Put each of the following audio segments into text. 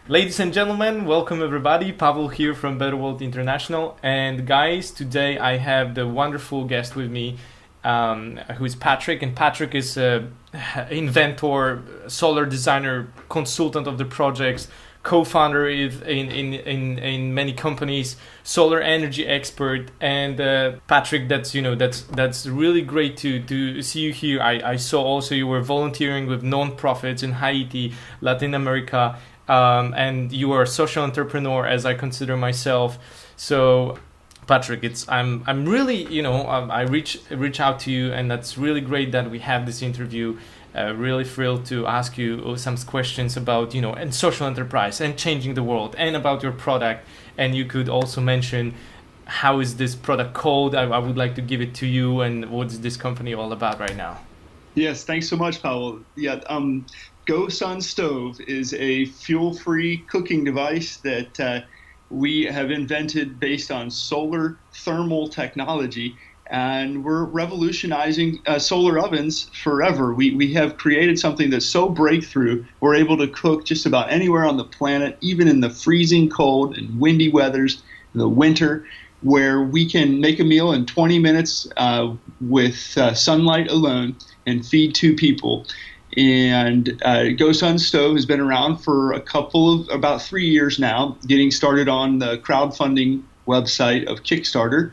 Ladies and gentlemen, welcome everybody. Pawel here from Better World International. And guys, today I have the wonderful guest with me, who is Patrick. And Patrick is a inventor, solar designer, consultant of the projects, co-founder in many companies, solar energy expert. And Patrick, that's really great to see you here. I saw also you were volunteering with non-profits in Haiti, Latin America. And you are a social entrepreneur, as I consider myself. So, Patrick, I'm really I reach out to you, and that's really great that we have this interview. Really thrilled to ask you some questions about and social enterprise and changing the world, and about your product. And you could also mention how is this product called. I would like to give it to you, and what's this company all about right now? Yes, thanks so much, Pawel. Yeah, GoSun Stove is a fuel-free cooking device that we have invented based on solar thermal technology, and we're revolutionizing solar ovens forever. We have created something that's so breakthrough, we're able to cook just about anywhere on the planet, even in the freezing cold and windy weathers in the winter, where we can make a meal in 20 minutes with sunlight alone and feed two people. And GoSun Stove has been around for about 3 years now, getting started on the crowdfunding website of Kickstarter.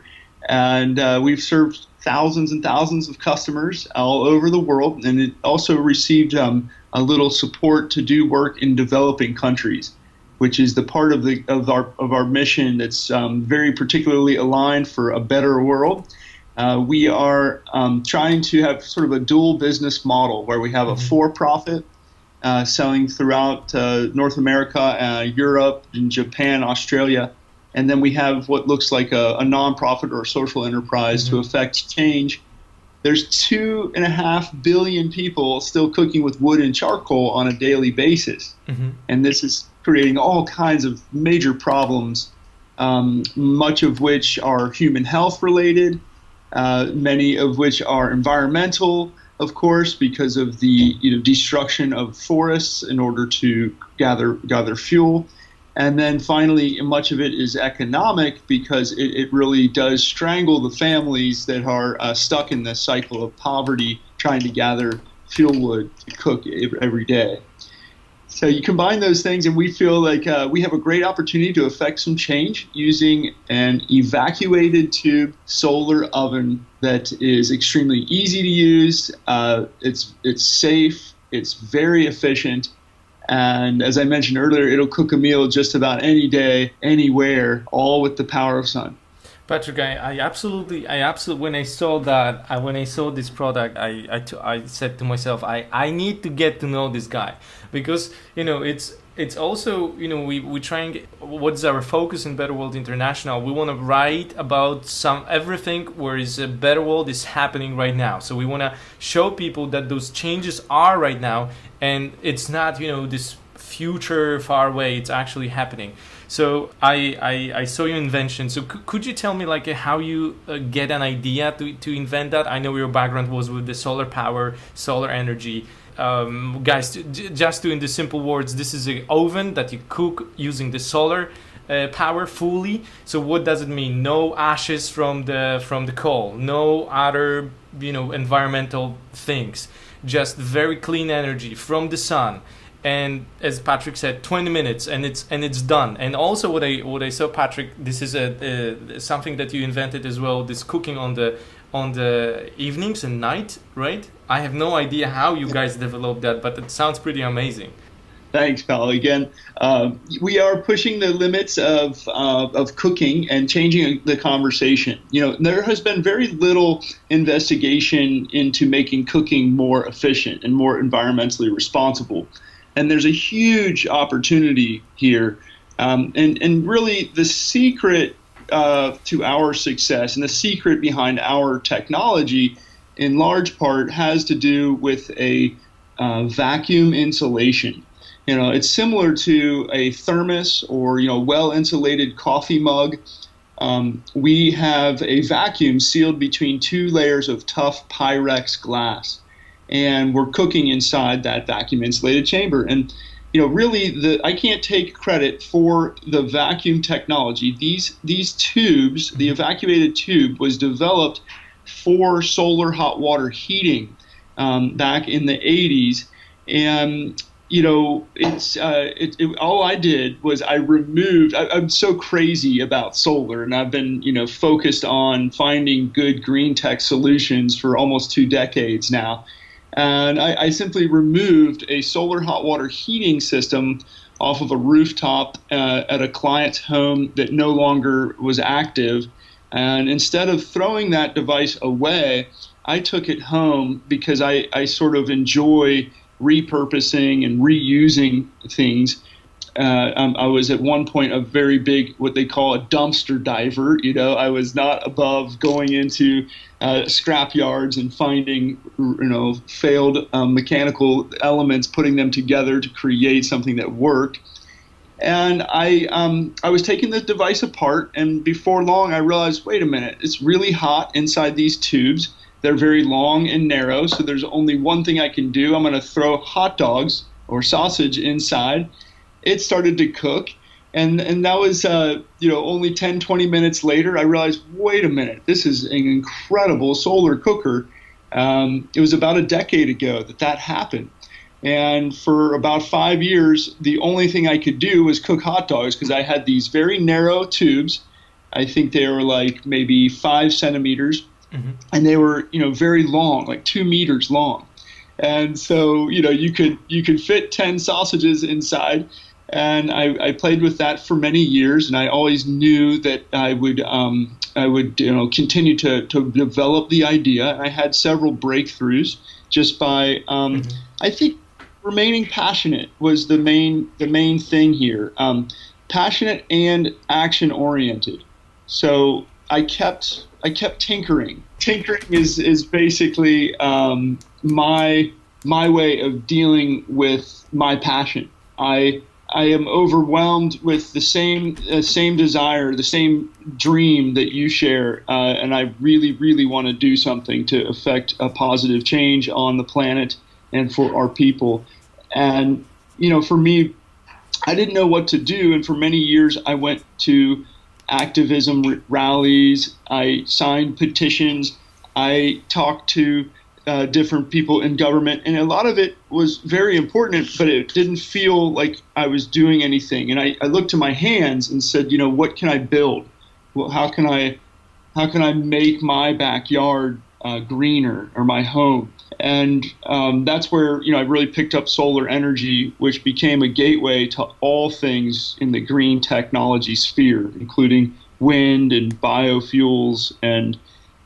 And we've served thousands and thousands of customers all over the world. And it also received a little support to do work in developing countries, which is the part of our mission that's very particularly aligned for a better world. We are trying to have sort of a dual business model where we have a for-profit selling throughout North America, Europe, and Japan, Australia. And then we have what looks like a nonprofit or a social enterprise to affect change. There's 2.5 billion people still cooking with wood and charcoal on a daily basis. And this is creating all kinds of major problems, much of which are human health related. Many of which are environmental, of course, because of the destruction of forests in order to gather fuel. And then finally, much of it is economic because it really does strangle the families that are stuck in this cycle of poverty, trying to gather fuel wood to cook every day. So you combine those things, and we feel like we have a great opportunity to affect some change using an evacuated tube solar oven that is extremely easy to use. It's safe. It's very efficient. And as I mentioned earlier, it'll cook a meal just about any day, anywhere, all with the power of sun. Patrick, I absolutely, when I saw this product, I said to myself, I need to get to know this guy, because it's also we trying, what's our focus in Better World International? We want to write about everything where is a better world is happening right now. So we want to show people that those changes are right now, and it's not this future far away. It's actually happening. So I saw your invention. So could you tell me how you get an idea to invent that? I know your background was with the solar power, solar energy. Guys, just doing the simple words, this is an oven that you cook using the solar power fully. So what does it mean? No ashes from the coal, no other environmental things, just very clean energy from the sun. And as Patrick said, 20 minutes, and it's done. And also, what I saw, Patrick, this is something that you invented as well. This cooking on the evenings and night, right? I have no idea how you guys developed that, but it sounds pretty amazing. Thanks, pal. Again, we are pushing the limits of cooking and changing the conversation. There has been very little investigation into making cooking more efficient and more environmentally responsible. And there's a huge opportunity here. And really the secret to our success, and the secret behind our technology in large part has to do with a vacuum insulation. It's similar to a thermos or well-insulated coffee mug. We have a vacuum sealed between two layers of tough Pyrex glass, and we're cooking inside that vacuum insulated chamber. And really I can't take credit for the vacuum technology. These tubes, the evacuated tube, was developed for solar hot water heating back in the 80s, and all I did was I removed. I'm so crazy about solar, and I've been focused on finding good green tech solutions for almost 2 decades now. And I simply removed a solar hot water heating system off of a rooftop at a client's home that no longer was active. And instead of throwing that device away, I took it home because I sort of enjoy repurposing and reusing things. I was at one point a very big, what they call a dumpster diver. I was not above going into scrap yards and finding, failed mechanical elements, putting them together to create something that worked. And I was taking the device apart, and before long I realized, wait a minute, it's really hot inside these tubes. They're very long and narrow, so there's only one thing I can do. I'm going to throw hot dogs or sausage inside. It started to cook, and that was only 10, 20 minutes later, I realized, wait a minute, this is an incredible solar cooker. It was about a decade ago that happened. And for about 5 years, the only thing I could do was cook hot dogs because I had these very narrow tubes. I think they were like maybe 5 centimeters, and they were very long, like 2 meters long. And so you could fit 10 sausages inside. And I played with that for many years, and I always knew that I would continue to develop the idea. I had several breakthroughs just by I think remaining passionate was the main thing here. Passionate and action oriented. So I kept tinkering. Tinkering is basically my way of dealing with my passion. I am overwhelmed with the same desire, the same dream that you share, and I really, really want to do something to affect a positive change on the planet and for our people. And for me, I didn't know what to do, and for many years I went to activism rallies, I signed petitions, I talked to different people in government, and a lot of it was very important, but it didn't feel like I was doing anything. And I looked to my hands and said, what can I build? Well, how can I make my backyard greener, or my home? And that's where I really picked up solar energy, which became a gateway to all things in the green technology sphere, including wind and biofuels and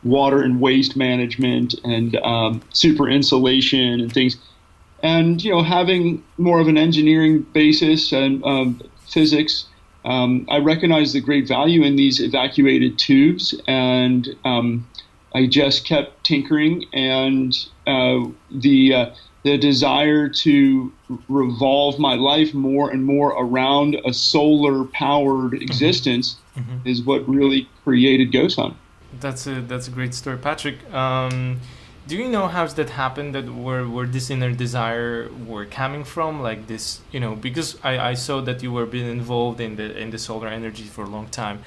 water and waste management and super insulation and things. And having more of an engineering basis and physics, I recognize the great value in these evacuated tubes, and I just kept tinkering, and the desire to revolve my life more and more around a solar powered existence is what really created GoSun. That's a great story, Patrick. Do you know how that happened? That where this inner desire were coming from? Like this, because I saw that you were being involved in the solar energy for a long time.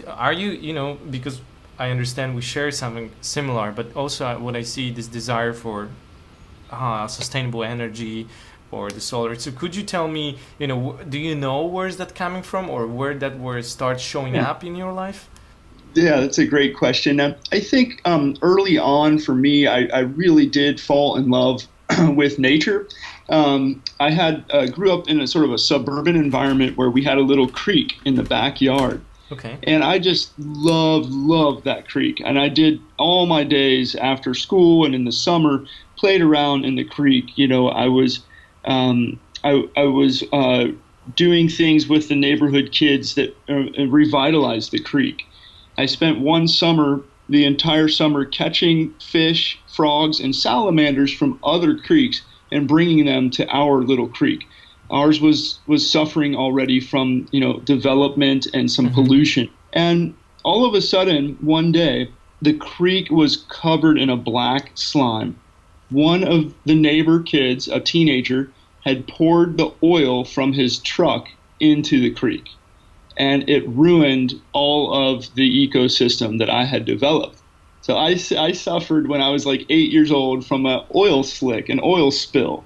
Are you, because I understand we share something similar, but also when I see this desire for sustainable energy or the solar. So could you tell me, do you know where is that coming from, or where it starts showing up in your life? Yeah, that's a great question. I think early on for me, I really did fall in love with nature. I grew up in a sort of a suburban environment where we had a little creek in the backyard. Okay. And I just loved that creek. And I did all my days after school and in the summer, played around in the creek. I was doing things with the neighborhood kids that revitalized the creek. I spent one summer, the entire summer, catching fish, frogs, and salamanders from other creeks and bringing them to our little creek. Ours was suffering already from development and some pollution. And all of a sudden, one day, the creek was covered in a black slime. One of the neighbor kids, a teenager, had poured the oil from his truck into the creek, and it ruined all of the ecosystem that I had developed. So I suffered when I was like 8 years old from an oil slick, an oil spill,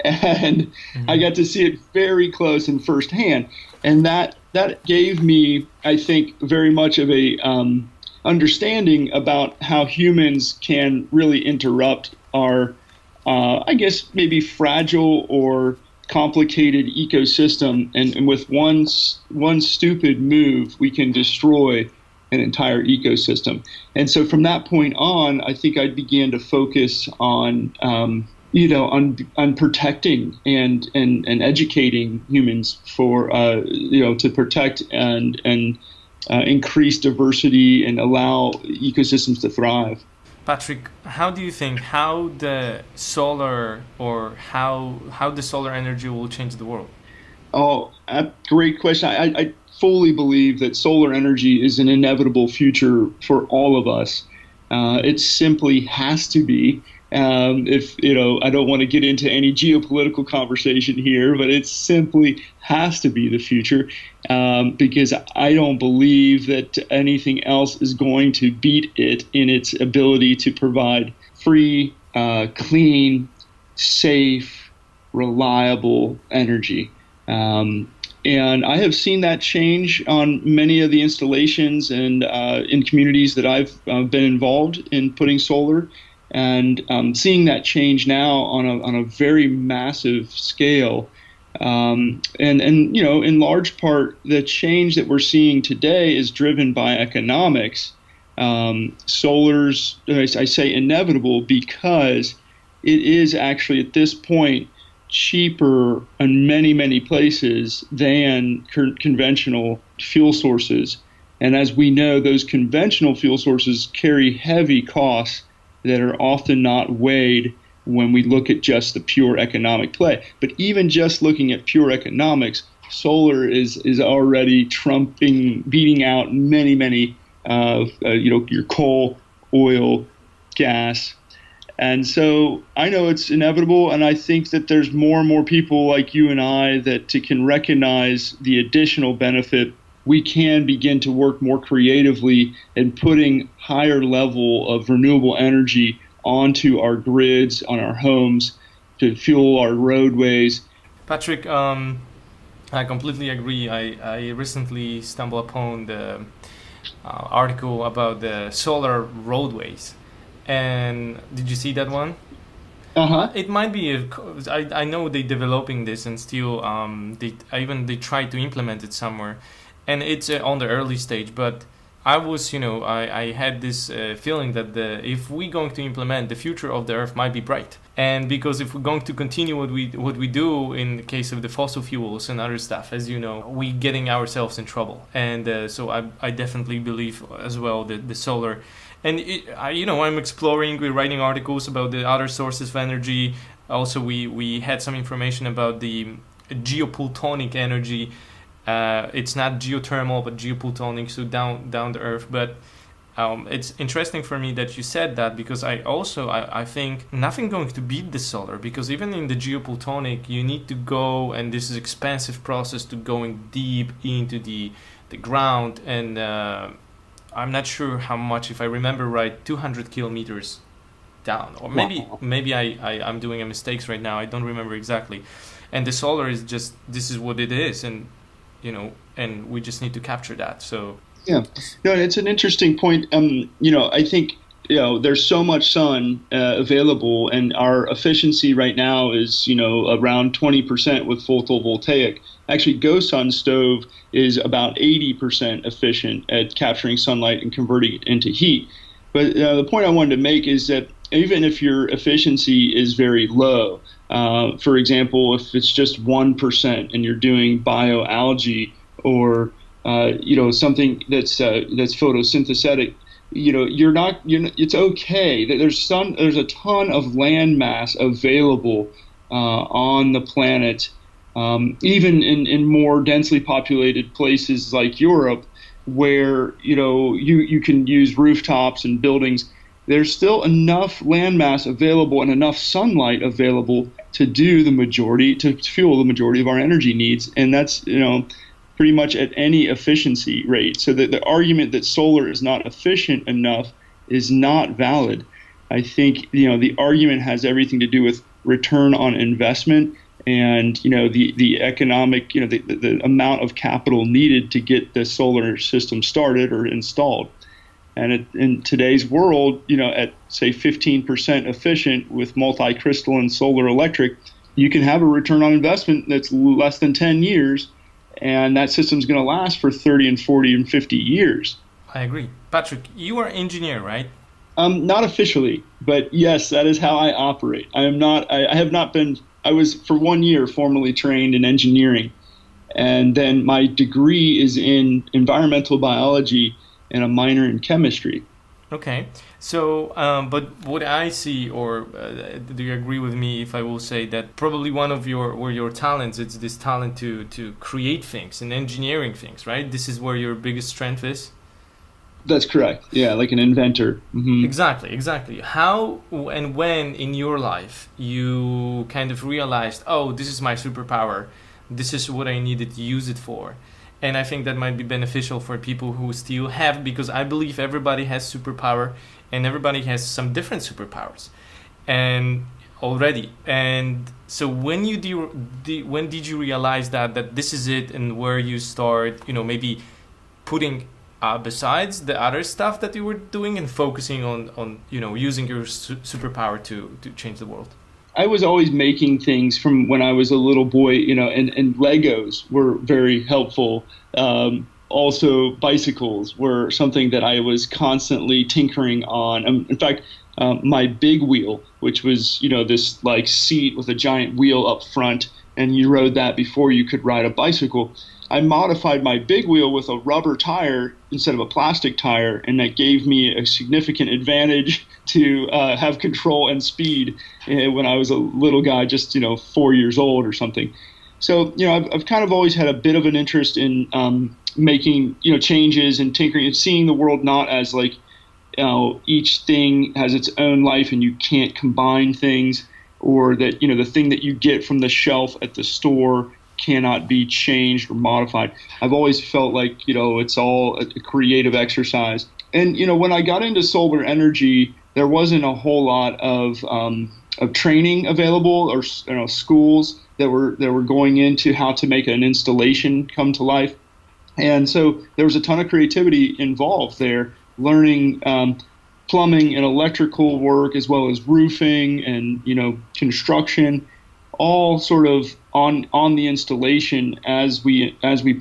and I got to see it very close and firsthand, and that gave me, I think, very much of a understanding about how humans can really interrupt our, I guess, maybe fragile or complicated ecosystem, and with one stupid move, we can destroy an entire ecosystem. And so from that point on, I think I began to focus on, on protecting and educating humans for, to protect and increase diversity and allow ecosystems to thrive. Patrick, how do you think how the solar energy will change the world? Oh, great question. I fully believe that solar energy is an inevitable future for all of us. It simply has to be. I don't want to get into any geopolitical conversation here, but it simply has to be the future, because I don't believe that anything else is going to beat it in its ability to provide free, clean, safe, reliable energy. And I have seen that change on many of the installations and in communities that I've been involved in putting solar. And seeing that change now on a very massive scale, and in large part, the change that we're seeing today is driven by economics. Solar's, I say inevitable, because it is actually at this point cheaper in many places than conventional fuel sources. And as we know, those conventional fuel sources carry heavy costs that are often not weighed when we look at just the pure economic play. But even just looking at pure economics, solar is already beating out many your coal, oil, gas. And so I know it's inevitable, and I think that there's more and more people like you and I that can recognize the additional benefit. We can begin to work more creatively in putting higher level of renewable energy onto our grids, on our homes, to fuel our roadways. Patrick, I completely agree. I recently stumbled upon the article about the solar roadways. And did you see that one? Uh-huh. It might be. I know they're developing this, and still they try to implement it somewhere. And it's on the early stage, but I was, I had this feeling that if we're going to implement, the future of the Earth might be bright. And because if we're going to continue what we do in the case of the fossil fuels and other stuff, as you know, we're getting ourselves in trouble. And so I definitely believe as well that the solar, and I'm exploring, we're writing articles about the other sources of energy. Also, we had some information about the geoplutonic energy. It's not geothermal, but geoplutonic, so down the earth. But it's interesting for me that you said that, because I think nothing going to beat the solar, because even in the geoplutonic, you need to go, and this is expensive process to going deep into the ground, and I'm not sure how much, if I remember right, 200 kilometers down, or maybe I'm doing a mistakes right now. I don't remember exactly. And the solar is just, this is what it is, and and we just need to capture that. So yeah, no, it's an interesting point. I think there's so much sun available, and our efficiency right now is around 20% with photovoltaic. Actually, GoSun Stove is about 80% efficient at capturing sunlight and converting it into heat. But the point I wanted to make is that even if your efficiency is very low, for example, if it's just 1% and you're doing bioalgae or something that's photosynthetic, it's okay. There's a ton of land mass available on the planet, even in more densely populated places like Europe, where you can use rooftops and buildings. There's still enough landmass available and enough sunlight available to do to fuel the majority of our energy needs, and that's pretty much at any efficiency rate. So the argument that solar is not efficient enough is not valid. I think the argument has everything to do with return on investment and the economic the amount of capital needed to get the solar system started or installed. And in today's world, at say 15% efficient with multi-crystalline solar electric, you can have a return on investment that's less than 10 years, and that system's going to last for 30 and 40 and 50 years. I agree. Patrick, you are an engineer, right? Not officially, but yes, that is how I operate. I have not been. I was for 1 year formally trained in engineering, and then my degree is in environmental biology and a minor in chemistry. Okay, so but what I see, or do you agree with me if I will say that probably one of your talents is this talent to create things and engineering things, right? This is where your biggest strength is. That's correct. Yeah, like an inventor. Mm-hmm. Exactly. How and when in your life you kind of realized, oh, this is my superpower, this is what I needed to use it for? And I think that might be beneficial for people who still have, because I believe everybody has superpower and everybody has some different superpowers and already. And so when when did you realize that this is it, and where you start, maybe putting besides the other stuff that you were doing and focusing on using your superpower to change the world? I was always making things from when I was a little boy, and Legos were very helpful. Also, bicycles were something that I was constantly tinkering on. In fact, my big wheel, which was, this like seat with a giant wheel up front, and you rode that before you could ride a bicycle. I modified my big wheel with a rubber tire instead of a plastic tire, and that gave me a significant advantage to have control and speed when I was a little guy, just 4 years old or something. So I've kind of always had a bit of an interest in making changes and tinkering and seeing the world not as like each thing has its own life and you can't combine things, or that the thing that you get from the shelf at the store cannot be changed or modified. I've always felt like it's all a creative exercise. And when I got into solar energy, there wasn't a whole lot of training available, or schools that were going into how to make an installation come to life. And so there was a ton of creativity involved there, learning plumbing and electrical work, as well as roofing and construction, all sort of on the installation as we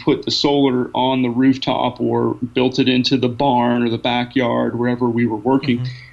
put the solar on the rooftop or built it into the barn or the backyard, wherever we were working. Mm-hmm.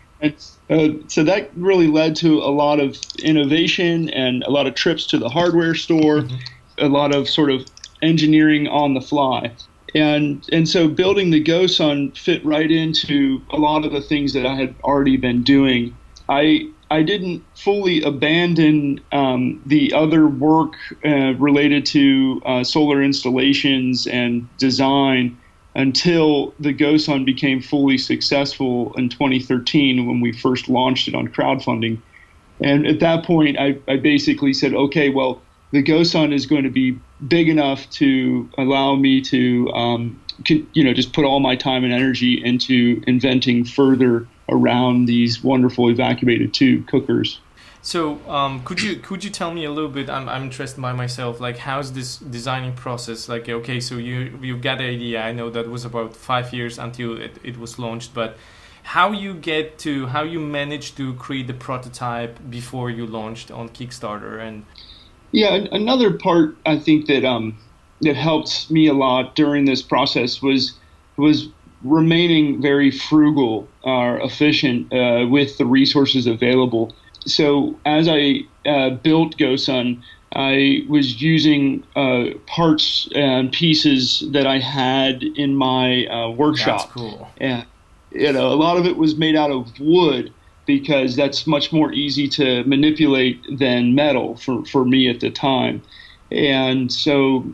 And so that really led to a lot of innovation and a lot of trips to the hardware store, mm-hmm. a lot of sort of engineering on the fly. And so building the GoSun fit right into a lot of the things that I had already been doing. I didn't fully abandon the other work related to solar installations and design until the GoSun became fully successful in 2013 when we first launched it on crowdfunding. And at that point, I basically said, okay, well, the GoSun is going to be big enough to allow me to just put all my time and energy into inventing further around these wonderful evacuated tube cookers. So could you tell me a little bit? I'm interested by myself. Like, how's this designing process? Like, okay, so you got the idea. I know that was about 5 years until it was launched. But how you managed to create the prototype before you launched on Kickstarter? And another part I think that that helped me a lot during this process was remaining very frugal or efficient with the resources available. So as I built GoSun, I was using parts and pieces that I had in my workshop. That's cool. And a lot of it was made out of wood, because that's much more easy to manipulate than metal for me at the time. And so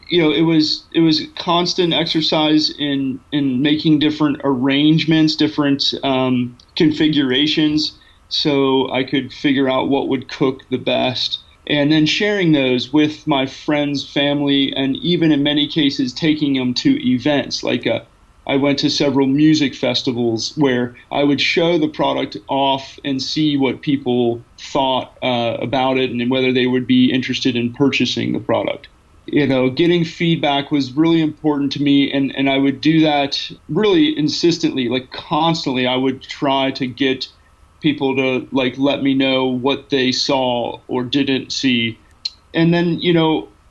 it was constant exercise in making different arrangements, different configurations, so I could figure out what would cook the best. And then sharing those with my friends, family, and even in many cases taking them to events. I went to several music festivals where I would show the product off and see what people thought about it and whether they would be interested in purchasing the product. Getting feedback was really important to me, and I would do that really insistently, like constantly. I would try to get people to let me know what they saw or didn't see. And then,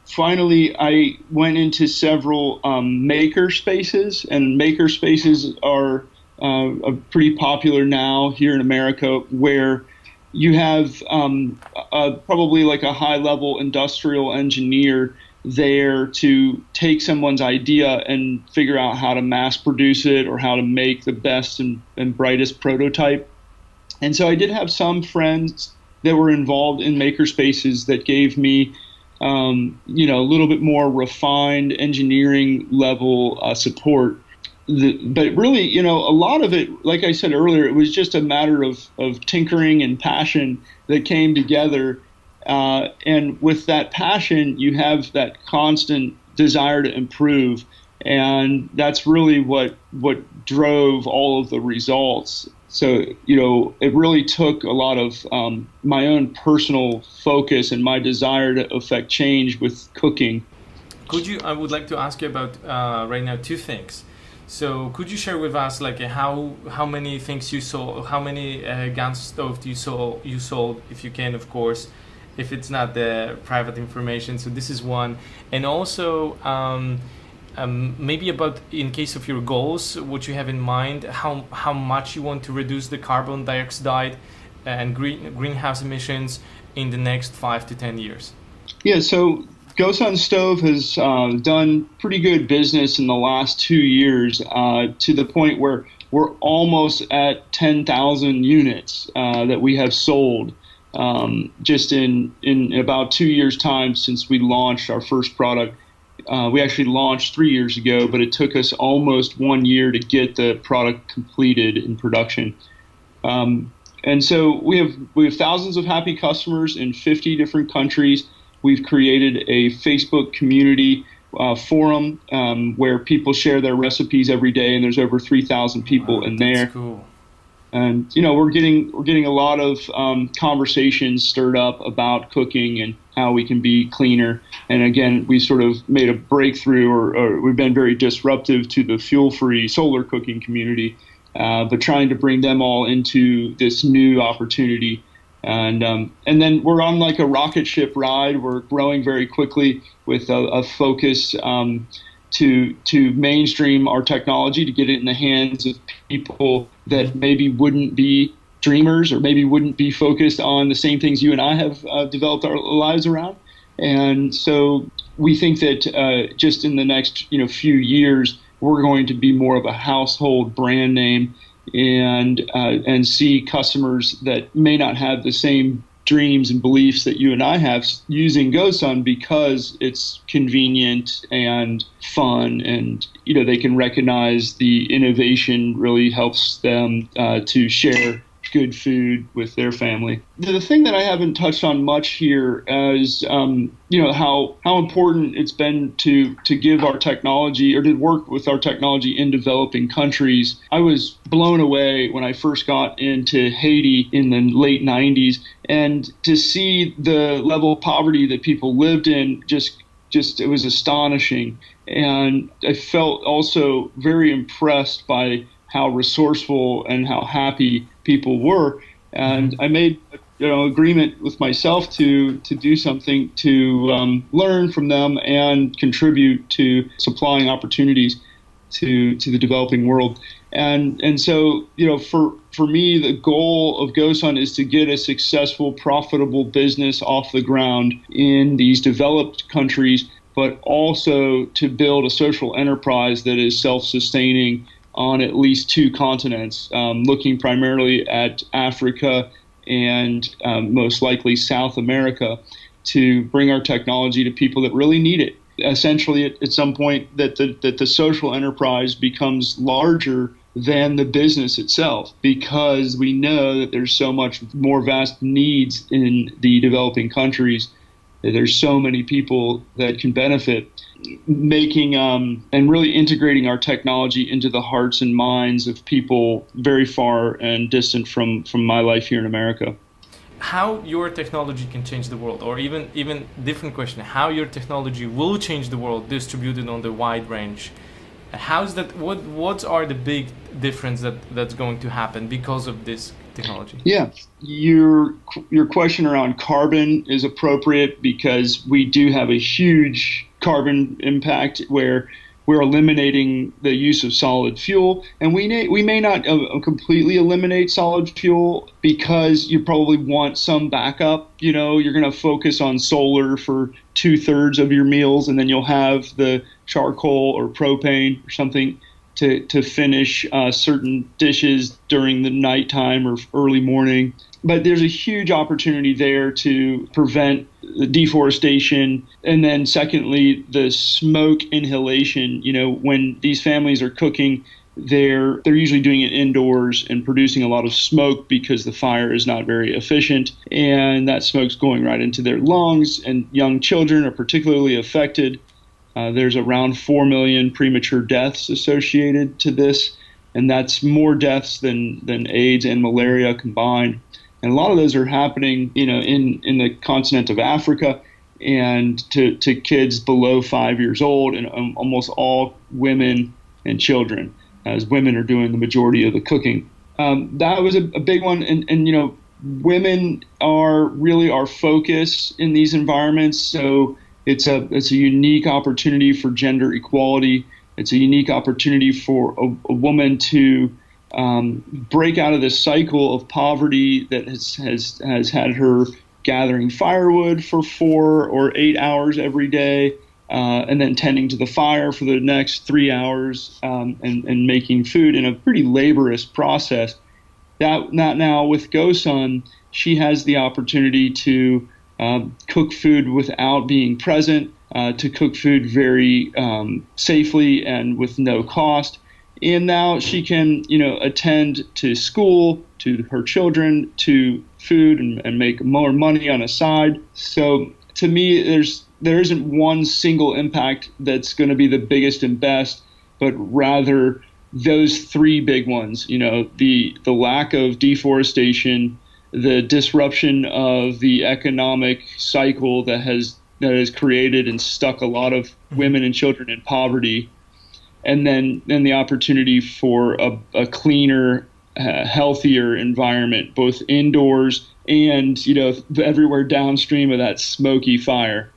finally I went into several maker spaces, and maker spaces are pretty popular now here in America, where you have probably like a high-level industrial engineer there to take someone's idea and figure out how to mass produce it or how to make the best and brightest prototype. And so I did have some friends that were involved in maker spaces that gave me, a little bit more refined engineering level support. But really, a lot of it, like I said earlier, it was just a matter of tinkering and passion that came together. And with that passion, you have that constant desire to improve. And that's really what drove all of the results. So, it really took a lot of my own personal focus and my desire to affect change with cooking. I would like to ask you about right now two things. So could you share with us how many things you sold, how many gas stoves you sold, if you can, of course, if it's not the private information. So this is one. And also maybe about, in case of your goals, what you have in mind, how much you want to reduce the carbon dioxide and greenhouse emissions in the next 5 to 10 years. Yeah, so GoSun Stove has done pretty good business in the last 2 years to the point where we're almost at 10,000 units that we have sold just in about 2 years' time since we launched our first product. We actually launched 3 years ago, but it took us almost 1 year to get the product completed in production. And so we have thousands of happy customers in 50 different countries. We've created a Facebook community forum where people share their recipes every day, and there's over 3,000 people in there. That's cool. And we're getting a lot of conversations stirred up about cooking and how we can be cleaner. And again, we sort of made a breakthrough, or we've been very disruptive to the fuel-free solar cooking community, but trying to bring them all into this new opportunity. And then we're on like a rocket ship ride. We're growing very quickly with a focus to mainstream our technology, to get it in the hands of people that maybe wouldn't be dreamers or maybe wouldn't be focused on the same things you and I have developed our lives around. And so we think that just in the next few years, we're going to be more of a household brand name and see customers that may not have the same dreams and beliefs that you and I have using GoSun because it's convenient and fun, and they can recognize the innovation really helps them to share good food with their family. The thing that I haven't touched on much here is how important it's been to give our technology or to work with our technology in developing countries. I was blown away when I first got into Haiti in the late 90s, and to see the level of poverty that people lived in, just it was astonishing. And I felt also very impressed by how resourceful and how happy people were. And I made agreement with myself to do something to learn from them and contribute to supplying opportunities to the developing world. And so for me, the goal of GoSun is to get a successful, profitable business off the ground in these developed countries, but also to build a social enterprise that is self-sustaining on at least 2 continents, looking primarily at Africa and most likely South America, to bring our technology to people that really need it. Essentially, at some point, that the social enterprise becomes larger than the business itself, because we know that there's so much more vast needs in the developing countries. There's so many people that can benefit, making and really integrating our technology into the hearts and minds of people very far and distant from my life here in America. How your technology can change the world, or even different question, how your technology will change the world distributed on the wide range. How's that? What are the big difference that's going to happen because of this technology? Yeah, your question around carbon is appropriate, because we do have a huge carbon impact where we're eliminating the use of solid fuel, and we may not completely eliminate solid fuel, because you probably want some backup. You know, you're going to focus on solar for 2/3 of your meals, and then you'll have the charcoal or propane or something to finish certain dishes during the nighttime or early morning. But there's a huge opportunity there to prevent the deforestation. And then secondly, the smoke inhalation. You know, when these families are cooking, they're usually doing it indoors and producing a lot of smoke because the fire is not very efficient. And that smoke's going right into their lungs, and young children are particularly affected. There's around 4 million premature deaths associated to this, and that's more deaths than AIDS and malaria combined. And a lot of those are happening, you know, in the continent of Africa, and to kids below 5 years old, and almost all women and children, as women are doing the majority of the cooking. That was a big one, and you know, women are really our focus in these environments. So it's a unique opportunity for gender equality. It's a unique opportunity for a woman to break out of this cycle of poverty that has had her gathering firewood for 4 or 8 hours every day, and then tending to the fire for the next 3 hours, and making food in a pretty laborious process. That now with GoSun, she has the opportunity to cook food without being present, to cook food very safely and with no cost. And now she can, you know, attend to school, to her children, to food, and make more money on a side. So to me, there isn't one single impact that's going to be the biggest and best, but rather those 3 big ones. You know, the lack of deforestation, the disruption of the economic cycle that has created and stuck a lot of women and children in poverty, and then the opportunity for a cleaner, healthier environment, both indoors and, you know, everywhere downstream of that smoky fire.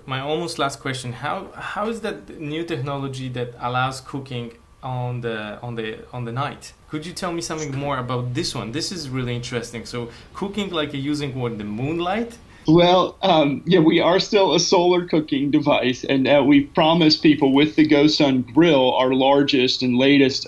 My almost last question: How is that new technology that allows cooking on the night? Could you tell me something more about this one? This is really interesting. So cooking like using the moonlight? Well, yeah, we are still a solar cooking device, and we promised people with the GoSun grill, our largest and latest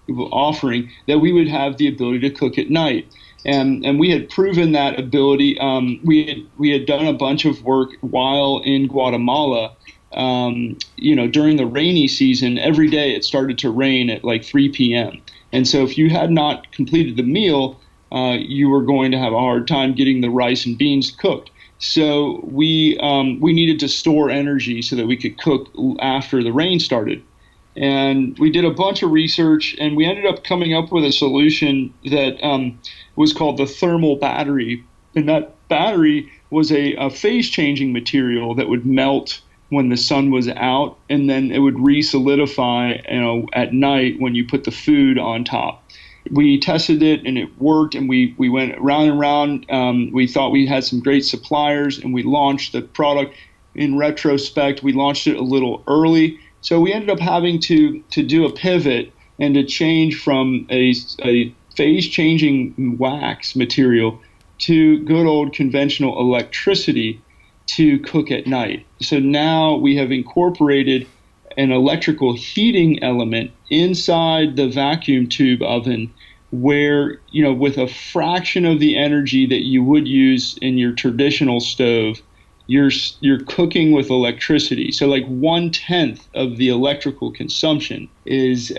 offering, that we would have the ability to cook at night. And we had proven that ability. We had done a bunch of work while in Guatemala. You know, during the rainy season, every day it started to rain at like 3 p.m. And so if you had not completed the meal, you were going to have a hard time getting the rice and beans cooked. So we needed to store energy so that we could cook after the rain started. And we did a bunch of research, and we ended up coming up with a solution that was called the thermal battery. And that battery was a phase-changing material that would melt when the sun was out, and then it would re-solidify, you know, at night when you put the food on top. We tested it, and it worked, and we went round and round. We thought we had some great suppliers, and we launched the product. In retrospect, we launched it a little early, so we ended up having to do a pivot and to change from a phase-changing wax material to good old conventional electricity to cook at night. So now we have incorporated an electrical heating element inside the vacuum tube oven, where, you know, with a fraction of the energy that you would use in your traditional stove, you're cooking with electricity. So like 1/10 of the electrical consumption is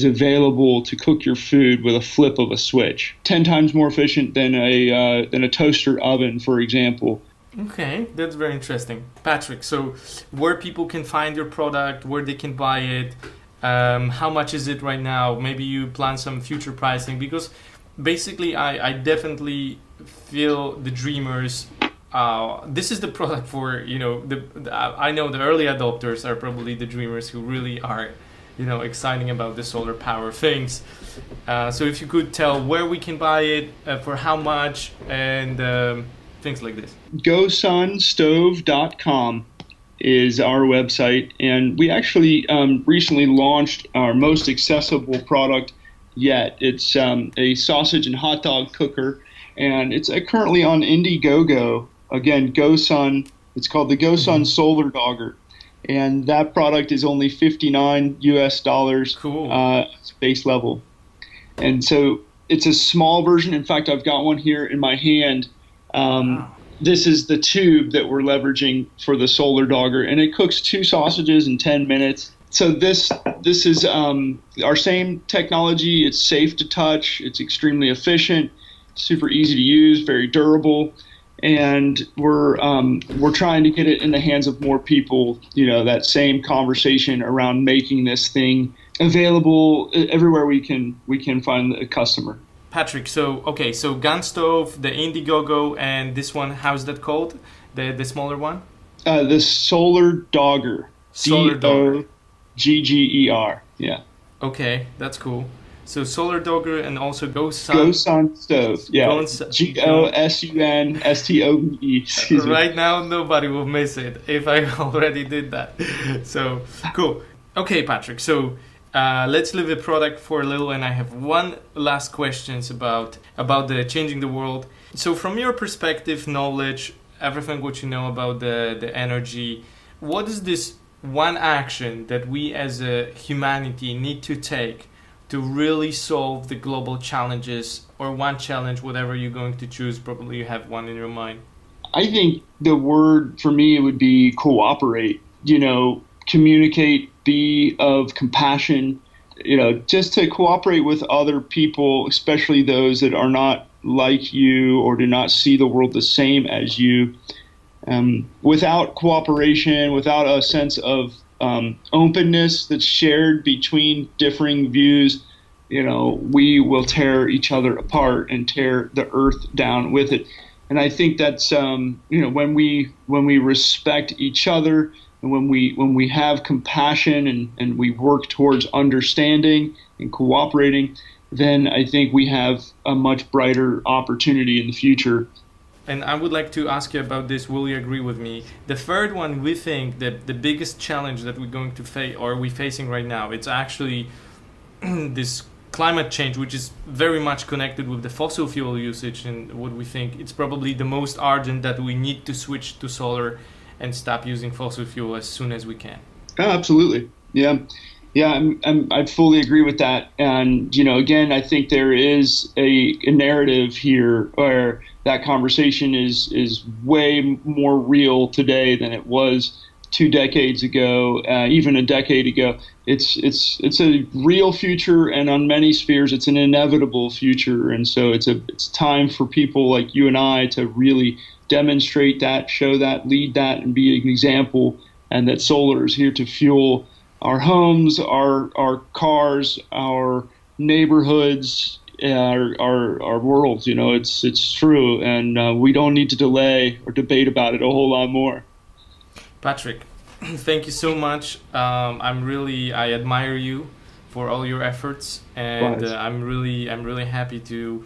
available to cook your food with a flip of a switch. 10 times more efficient than a toaster oven, for example. Okay, that's very interesting. Patrick, so where people can find your product, where they can buy it, how much is it right now? Maybe you plan some future pricing, because basically I definitely feel the dreamers. This is the product for, I know the early adopters are probably the dreamers who really are, exciting about the solar power things. So if you could tell where we can buy it, for how much, and things like this. GoSunStove.com is our website, and we actually recently launched our most accessible product yet. It's a sausage and hot dog cooker, and it's currently on Indiegogo. Again, GoSun. It's called the GoSun Solar Dogger, and that product is only $59 US. Cool. Base level, and so it's a small version. In fact, I've got one here in my hand. Wow. This is the tube that we're leveraging for the Solar Dogger, and it cooks 2 sausages in 10 minutes. So this is our same technology. It's safe to touch. It's extremely efficient, super easy to use, very durable, and we're trying to get it in the hands of more people. That same conversation around making this thing available everywhere we can find a customer. Patrick, so Gun Stove, the Indiegogo, and this one, how's that called? The smaller one? The Solar Dogger. Solar Dogger. Dogger. Yeah. Okay, that's cool. So Solar Dogger and also GoSun. GoSun Stove. Yeah. GoSunStove. Excuse me. Right now, nobody will miss it if I already did that. So cool. Okay, Patrick. So. Let's leave the product for a little, and I have one last question about the changing the world. So from your perspective, knowledge, everything what you know about the energy, what is this one action that we as a humanity need to take to really solve the global challenges, or one challenge, whatever you're going to choose? Probably you have one in your mind. I think the word for me would be cooperate. Communicate, be of compassion, just to cooperate with other people, especially those that are not like you or do not see the world the same as you. Without cooperation, without a sense of openness that's shared between differing views, we will tear each other apart and tear the earth down with it. And I think that's when we respect each other, and when we have compassion and we work towards understanding and cooperating, then I think we have a much brighter opportunity in the future. And I would like to ask you about this. Will you agree with me? The third one, we think that the biggest challenge that we're going to face, or we're facing right now, it's actually this climate change, which is very much connected with the fossil fuel usage, and what we think it's probably the most urgent, that we need to switch to solar and stop using fossil fuel as soon as we can. Oh, absolutely. Yeah. I fully agree with that. And, again, I think there is a narrative here where that conversation is way more real today than it was 2 decades ago, even a decade ago. It's a real future, and on many spheres, it's an inevitable future. And so it's time for people like you and I to really demonstrate that, show that, lead that, and be an example, and that solar is here to fuel our homes, our cars, our neighborhoods, our worlds. It's true, and we don't need to delay or debate about it a whole lot more. Patrick, thank you so much. I admire you for all your efforts, and I'm really happy to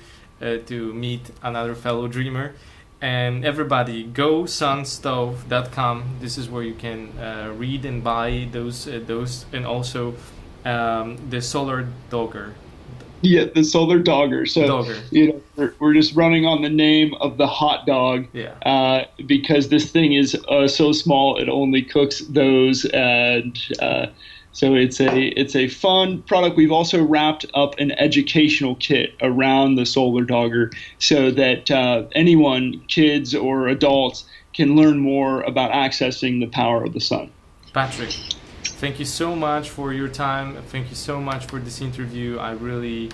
meet another fellow dreamer. And everybody, GoSunStove.com. This is where you can read and buy those, and also the Solar Dogger. Yeah, the Solar Dogger. So Dogger. We're just running on the name of the hot dog. Yeah. Because this thing is so small, it only cooks those, and so it's a fun product. We've also wrapped up an educational kit around the Solar Dogger so that anyone, kids or adults, can learn more about accessing the power of the sun. Patrick, thank you so much for your time. Thank you so much for this interview. I really,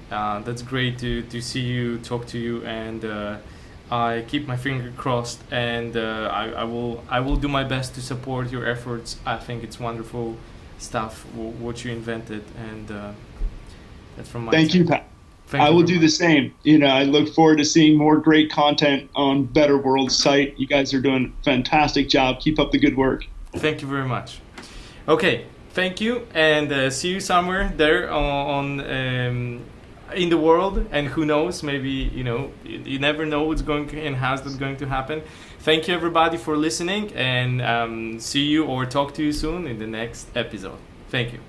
that's great to see you, talk to you, and I keep my finger crossed, and I will do my best to support your efforts. I think it's wonderful stuff what you invented, and that's from my Thank side. you, Pat. I will do the same. I look forward to seeing more great content on Better World's site. You guys are doing a fantastic job. Keep up the good work. Thank you very much. Okay, thank you, and see you somewhere there on in the world. And who knows, maybe you never know what's going to, and how's that going to happen. Thank you everybody for listening, and see you or talk to you soon in the next episode. Thank you.